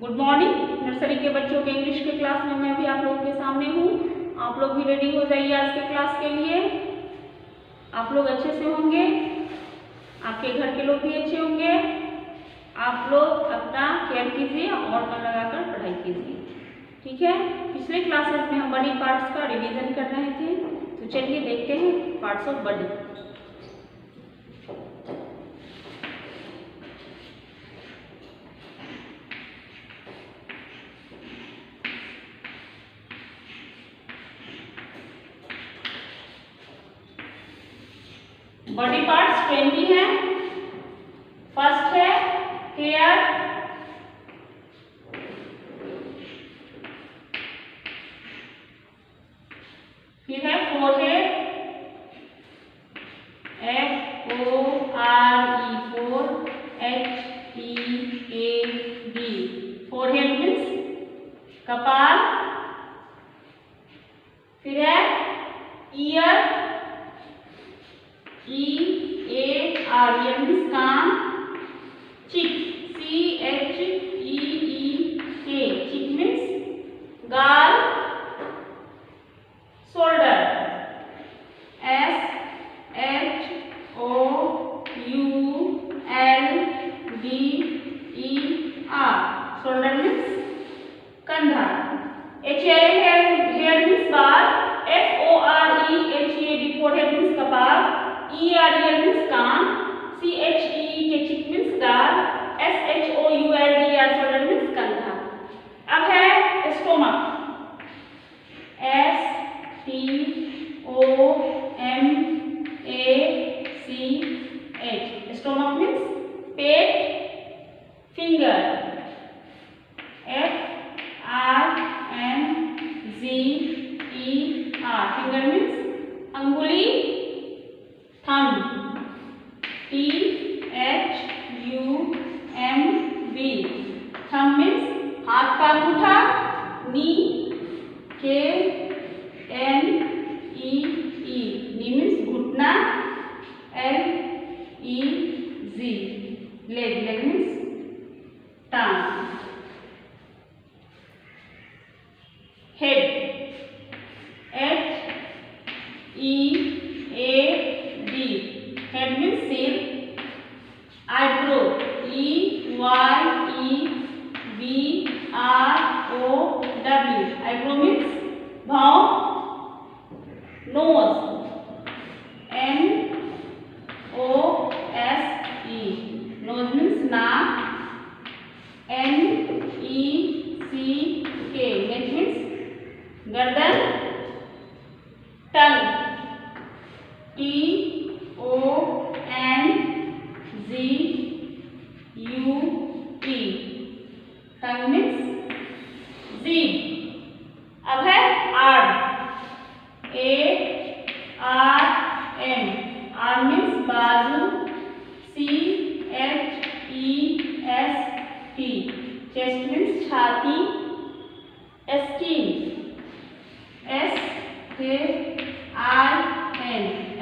Good morning. Nursery के बच्चों के इंग्लिश के क्लास में मैं भी आप लोगों के सामने हूँ। आप लोग भी रेडी हो जाइए आज के क्लास के लिए। आप लोग अच्छे से होंगे, आपके घर के लोग भी अच्छे होंगे। आप लोग अपना केयर कीजिए और मन लगाकर पढ़ाई कीजिए, ठीक है। पिछले क्लासेस में हम बॉडी पार्ट्स का रिवीजन कर रहे थे, तो चलिए देखते हैं parts of body. Body parts 20 हैं। फर्स्ट है हेयर, फिर है forehead, FORE, HEAD। Forehead means कपाल। फिर है ईयर, EAR मीन्स कान। चिक, CHEEK, चिक मीन्स गाल। शोल्डर, SHOULDER, शोल्डर मीन्स कंधा। HAIR हेयर मीन्स बाल। FOREHEAD फोरहेड मीन्स कपाल। EAR मीन्स कान। CHEEK चिक मीन्स गाल। SHOULDER शोल्डर मीन्स कंधा। अब है स्टोमक, STOMACH, स्टोमक मीन्स पेट। फिंगर, FINGER, फिंगर मीन्स अंगुली। थंब, THUMB, थंब मीन्स हाथ का अंगूठा। नी, KNEE, नी मीन्स घुटना। LEG, लेग, लेग मीन्स टांग। हेड, HEAD, हेड मीन्स सिर। आईब्रो, EYEBROW, आईब्रो मीन्स भाव। नोज, NOSE, नोज मीन्स नाक। NECK, नेक मीन्स गर्दन। टंग, TONGUT, टंग मीन्स जीभ। अब है आर्म, ARM, आर्म मीन्स बाजू। CHEST, चेस्ट मीन्स छाती। स्किन, SKIN,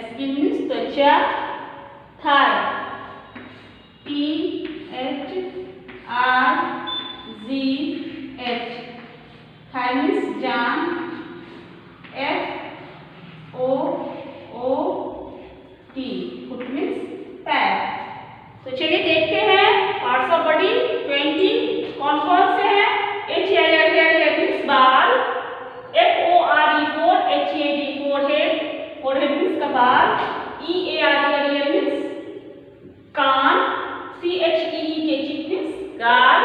स्किन मीन्स त्वचा। थाई, THRGH, थाई मीन्स जांघ। FOOT, फुट मीन्स पैर। तो चलिए देखते हैं पार्ट्स ऑफ बॉडी 20 कौन कौन से हैं। HAIR मीन्स बाल। FOREHEAD, फोरहेड, फोरहेड मीन्स कपाल। EAR मीन्स कान। CHEEK चिक मीन्स गाल।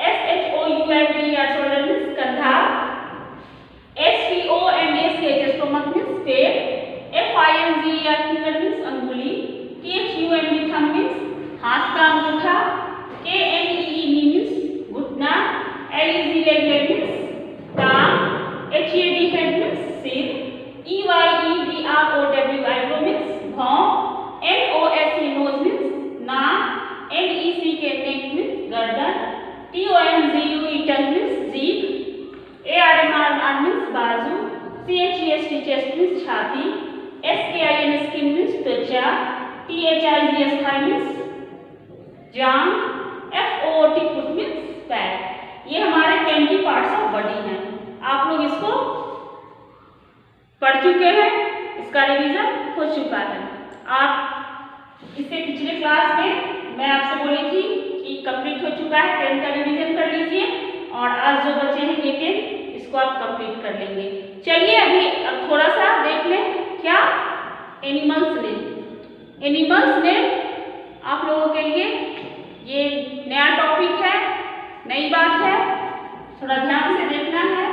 SHOULDER शोल्डर मीन्स कंधा। STOMACH स्टोमक मीन्स पेट। FINGER फिंगर मीन्स अंगुली। THUMB थंब मीन्स हाथ का अंगूठा। KNEE मीन्स घुटना। LEG लेग, लेग मीन्स टांग। HEAD हेड मीन्स सिर। EYEBROW आईब्रो मीन्स भौं। NOSE नोज मीन्स नाक। NECK नेक मीन्स गर्दन। TONGUE टंग मीन्स जीभ। ARM आर्म मीन्स बाजू। CHEST चेस्ट मीन्स छाती। SKIN स्किन मीन्स त्वचा। THIGS थाई मीन्स जांघ। FOOT फुट मीन्स पैर। इसका रिवीजन हो चुका है। आप इससे पिछले क्लास में मैं आपसे बोली थी कि कंप्लीट हो चुका है, 10 का रिवीजन कर लीजिए और आज जो बचे हैं ये 10 इसको आप कंप्लीट कर लेंगे। चलिए अभी अब थोड़ा सा देख लें क्या एनिमल्स नेम। एनिमल्स नेम आप लोगों के लिए ये नया टॉपिक है, नई बात है, थोड़ा ध्यान से देखना है।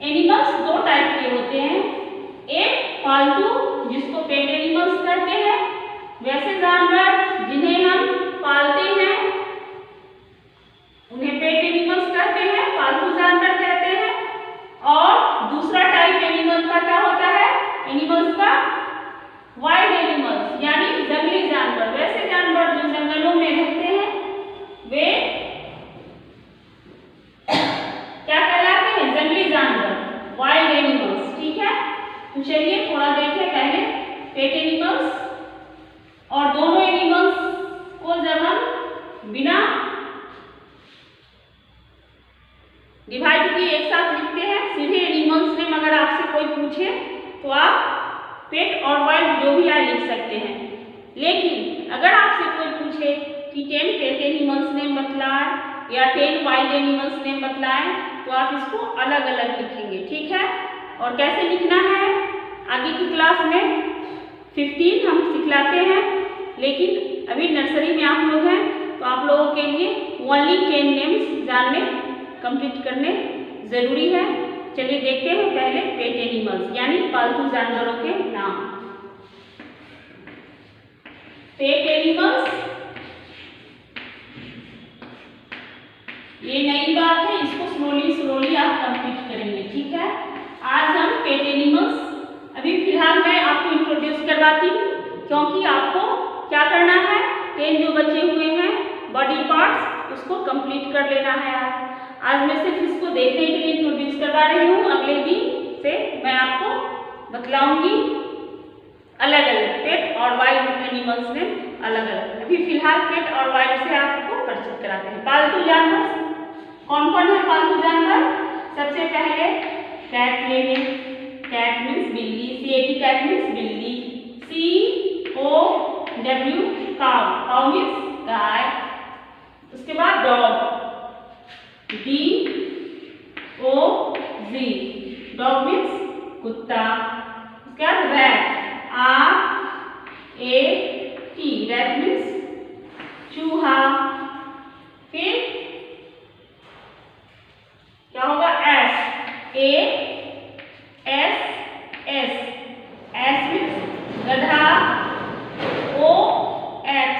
एनिमल्स दो टाइप के होते हैं, एक पालतू जिसको पेट एनिमल्स कहते हैं, वैसे जानवर जिन्हें हम पालते हैं उन्हें पेट एनिमल्स कहते हैं, पालतू जानवर कहते हैं। और दूसरा टाइप एनिमल का क्या होता है, एनिमल्स का वाइल्ड एनिमल्स यानी जंगली जानवर। वैसे जानवर जो जंगलों में रहते हैं वे क्या कहलाते हैं, जंगली जानवर, वाइल्ड एनिमल्स। ठीक है, तो चलिए थोड़ा देखें पहले पेट एनिमल्स। और दोनों एनिमल्स को जब हम बिना डिवाइड किए एक साथ लिखते हैं सीधे एनिमल्स नेम, अगर आपसे कोई पूछे तो आप पेट और वाइल्ड जो भी आप लिख सकते हैं। लेकिन अगर आपसे कोई पूछे कि 10 पेट एनिमल्स नेम बतलाएं या 10 वाइल्ड एनिमल्स नेम बतलाएं तो आप इसको अलग अलग लिखेंगे। ठीक है, और कैसे लिखना है आगे की क्लास में 15 हम सिखलाते हैं, लेकिन अभी नर्सरी में आप लोग हैं तो आप लोगों के लिए ओनली 10 नेम्स जानने कंप्लीट करने जरूरी है। चलिए देखते हैं पहले पेट एनिमल्स यानी पालतू जानवरों के नाम। पेट एनिमल्स ये नई बात है, इसको स्लोली आप कंप्लीट करेंगे। ठीक है, आज हम पेट एनिमल्स अभी फिलहाल मैं आपको इंट्रोड्यूस करवाती हूँ, क्योंकि आपको क्या करना है 10 जो बचे हुए हैं बॉडी पार्ट्स उसको कंप्लीट कर लेना है। आज मैं सिर्फ इसको देखने के लिए इंट्रोड्यूस करवा रही हूँ, अगले दिन से मैं आपको बतलाऊंगी अलग अलग पेट और वाइल्ड एनिमल्स में अलग अलग। अभी फिलहाल पेट और वाइल्ड से आपको परिचित कराते हैं। पालतू जानवर कौन कौन है पालतू जानवर, सबसे पहले कैट ले लें, कैट मीन्स बिल्ली, CAT कैट मीन्स बिल्ली, COW काउ, काउ मीन्स गाय। उसके बाद डॉग, DOG डॉग मीन्स कुत्ता। उसके बाद रैट, RAT रैट मीन्स चूहा। फिर क्या होगा S मीन्स गधा, OX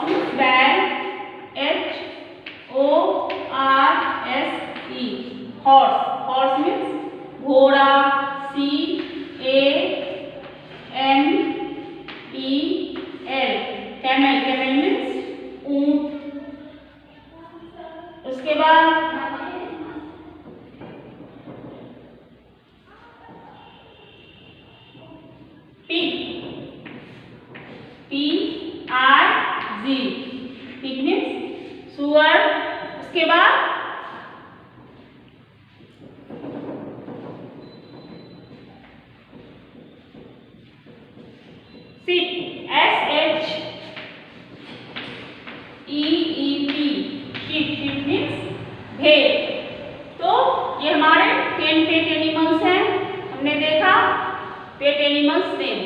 मीन्स बैल, HORSE हॉर्स मीन्स घोड़ा, CAMEL कैमल मीन्स ऊंट। उसके बाद पिग, PIG पिग मीन्स सुअर। उसके बाद sheep, SHEEP sheep मीन्स भेड़। तो ये हमारे 10 पेट एनिमल्स हैं, हमने देखा pet animals name.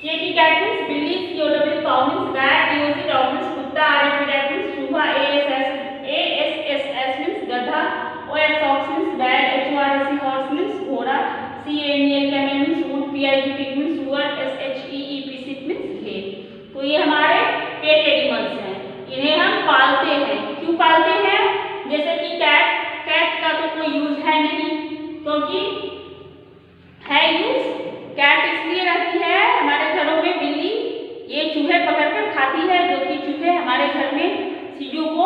CAT cat means बिल्ली, COW काउ मीन्स गाय, DOG डॉग मीन्स कुत्ता, RAT रैट मीन्स चूहा, ASS मीन्स गधा, OX मीन्स बैल, HORSE हॉर्स मीन्स घोड़ा, CAMEL कैमल मीन्स ऊंट, PIG पिग मीन्स सुअर, SHEEP sheep मीन्स भेड़। तो ये हमारे पेट एनिमल्स हैं, इन्हें हम पालते हैं। क्यों पालते हैं, जैसे कि कैट का तो कोई यूज है नहीं, क्योंकि है यूज कैट इसलिए रहती है हमारे घरों में, बिल्ली ये चूहे पकड़कर खाती है, जो कि चूहे हमारे घर में चीजों को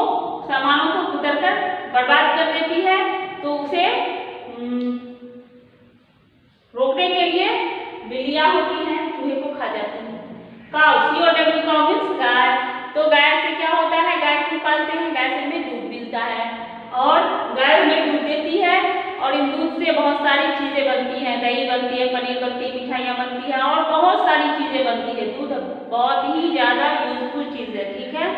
सामानों को कुतर कर बर्बाद कर देती है, तो उसे रोकने के लिए बिल्लियां होती हैं, चूहे को खा जाती हैं। काउ, COW काउ मीन्स गाय। तो गाय से क्या होता है, गाय को पालते हैं, गाय से हमें दूध मिलता है और गाय हमें दूध देती है और इन दूध से बहुत सारी चीजें बनती हैं, दही बनती है, पनीर बनती है, मिठाइयाँ बनती है और बहुत सारी चीजें बनती है। दूध बहुत ही ज्यादा यूजफुल चीज है, ठीक है।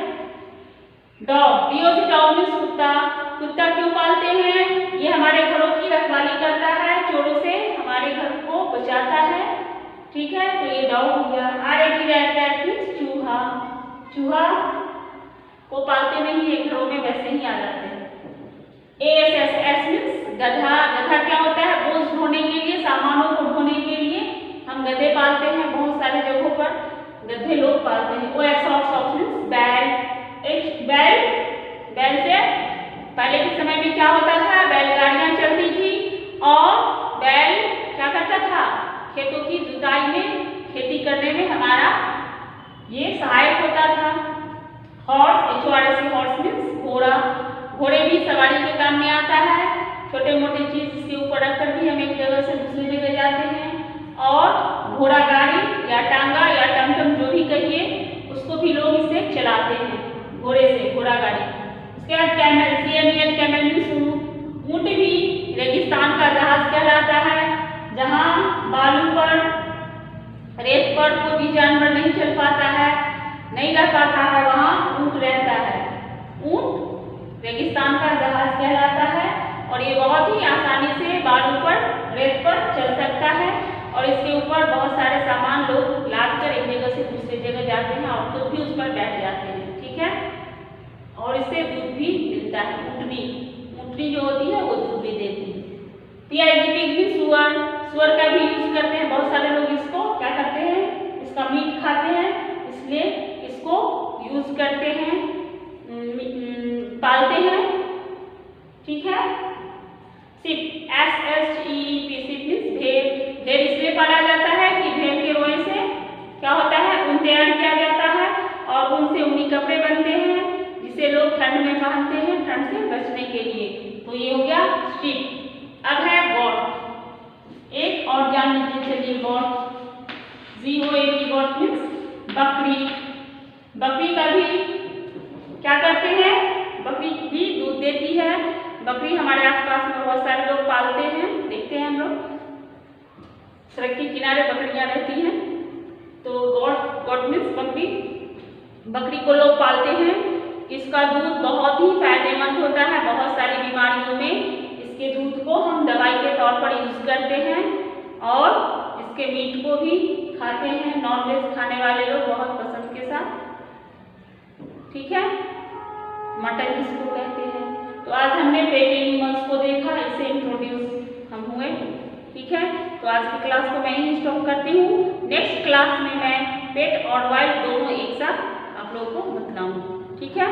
डॉग, डीओ से डॉग मीन्स कुत्ता। कुत्ता क्यों पालते हैं? ये हमारे घरों की रखवाली करता है, चोरों से हमारे घर को बचाता है, ठीक है। तो ये डॉग हो गया। RAT रैट मीन्स चूहा। चूहा को पालते नहीं है, घरों में वैसे ही आ जाते हैं। ASS मीन्स गधा। गधा क्या होता है? बोझ ढोने के लिए, सामानों को ढोने के लिए हम गधे पालते हैं। बहुत सारे जगहों पर गधे लोग पालते हैं। OX मीन्स बैल। बैल से पहले के समय में क्या होता था? बैलगाड़ियां चलती थी और बैल क्या करता था? खेतों की जुताई में, खेती करने में हमारा ये सहायक होता था। हॉर्स, हॉर्स मीन्स घोड़ा। घोड़े भी सवारी के काम में आता है। छोटे मोटे चीज इसके ऊपर रखकर भी हम एक जगह से दूसरी जगह जाते हैं। और घोड़ा गाड़ी या टांगा या टमटम जो भी कहिए, उसको भी लोग इससे चलाते हैं, घोड़े से, घोड़ा गाड़ी। उसके बाद कैमल, CAMEL, कैमल मीन्स ऊंट। ऊंट भी रेगिस्तान का जहाज कहलाता है, जहाँ बालू पर, रेत पर कोई भी जानवर नहीं चल पाता है, नहीं रह पाता है, वहाँ ऊंट रहता है। ऊंट रेगिस्तान का जहाज कहलाता है और ये बहुत ही आसानी से बालू पर, रेत पर चल सकता है और इसके ऊपर बहुत सारे सामान लोग लाद कर एक जगह से दूसरी जगह जाते हैं और खुद भी उस पर बैठ जाते हैं, ठीक है। और इससे दूध भी मिलता है। ऊँटनी जो होती है वो दूध भी देती है। पिग भी सुअर का भी यूज करते हैं। बहुत सारे लोग इसको क्या करते हैं? इसका मीट खाते हैं, इसलिए इसको यूज करते हैं, पालते हैं, ठीक है। सिप, SHEEP, सिप मीन्स भेड़। भेड़ इसलिए पाला जाता है कि भेड़ के रोए से क्या होता है? ऊन तैयार किया जाता है और ऊन से ऊनी कपड़े बनते हैं, जिसे लोग ठंड में पहनते हैं, ठंड से बचने के लिए। तो ये हो गया शीप। अब है गॉट। एक और जान लीजिए, चलिए गॉट, GOAT, गॉट मीन्स बकरी। बकरी का भी क्या करते हैं? बकरी भी दूध देती है। बकरी हमारे आसपास में बहुत सारे लोग पालते हैं, देखते हैं हम लोग, सड़क के किनारे बकरियां रहती हैं। तो गॉट मीन्स बकरी। बकरी को लोग पालते हैं। इसका दूध बहुत ही फायदेमंद होता है। बहुत सारी बीमारियों में इसके दूध को हम दवाई के तौर पर यूज करते हैं और इसके मीट को भी खाते हैं। नॉनवेज खाने वाले लोग बहुत पसंद के साथ, ठीक है। मटन जिसको कहते हैं। तो आज हमने पेट एनिमल्स को देखा, इससे इंट्रोड्यूस हम हुए, ठीक है। तो आज की क्लास को मैं ही स्टॉप करती हूँ। नेक्स्ट क्लास में मैं पेट और वाइल्ड दोनों एक साथ आप लोगों को बतलाऊंगी, ठीक है।